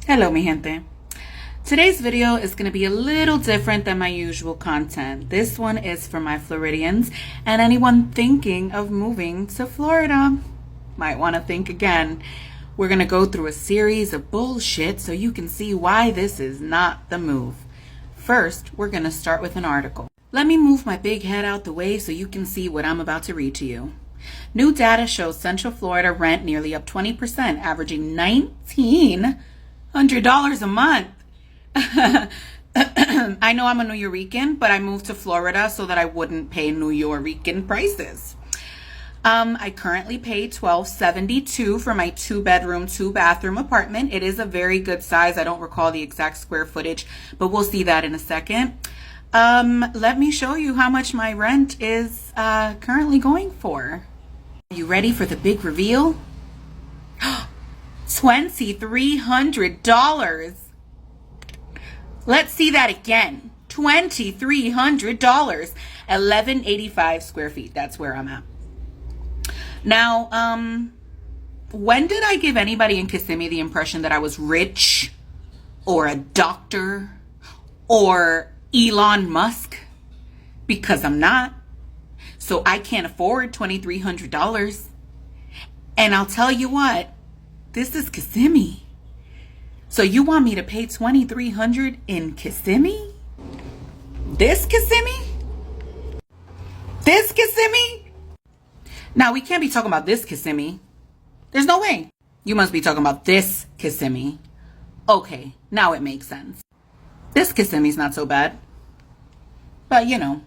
Hello, mi gente. Today's video is going to be a little different than my usual content. This one is for my Floridians and anyone thinking of moving to Florida. Might want to think again. We're going to go through a series of bullshit so you can see why this is not the move. First, we're going to start with an article. Let me move my big head out the way so you can see what I'm about to read to you. New data shows Central Florida rent nearly up 20%, averaging $1,900 a month. I know I'm a Nuyorican, but I moved to Florida so that I wouldn't pay Nuyorican prices. I currently pay $1,272 for my 2-bedroom, 2-bathroom apartment. It is a very good size. I don't recall the exact square footage, but we'll see that in a second. Let me show you how much my rent is currently going for. Are you ready for the big reveal? $2,300. Let's see that again. $2,300. 1185 square feet. That's where I'm at. Now, when did I give anybody in Kissimmee the impression that I was rich or a doctor or Elon Musk? Because I'm not. So I can't afford $2,300. And I'll tell you what, this is Kissimmee. So you want me to pay $2,300 in Kissimmee? This Kissimmee? This Kissimmee? Now, we can't be talking about this Kissimmee. There's no way. You must be talking about this Kissimmee. Okay, now it makes sense. This Kissimmee's not so bad. But, you know.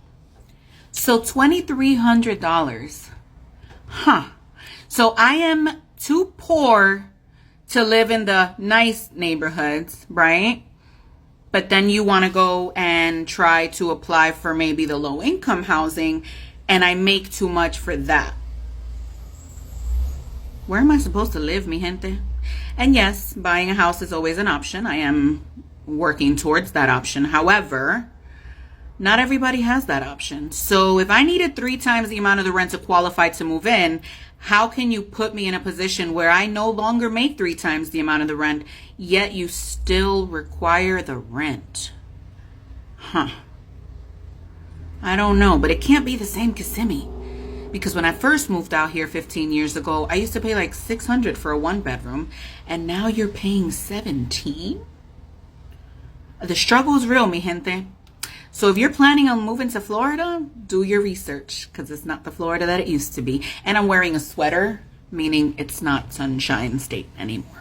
So $2,300. Huh. So I am too poor to live in the nice neighborhoods, right? But then you want to go and try to apply for maybe the low income housing, and I make too much for that. Where am I supposed to live, mi gente? And yes, buying a house is always an option. I am working towards that option. However, not everybody has that option. So if I needed 3 times the amount of the rent to qualify to move in, how can you put me in a position where I no longer make 3 times the amount of the rent, yet you still require the rent? Huh. I don't know, but it can't be the same Kissimmee. Because when I first moved out here 15 years ago, I used to pay like $600 for a 1-bedroom, and now you're paying $17? The struggle is real, mi gente. So if you're planning on moving to Florida, do your research, because it's not the Florida that it used to be. And I'm wearing a sweater, meaning it's not Sunshine State anymore.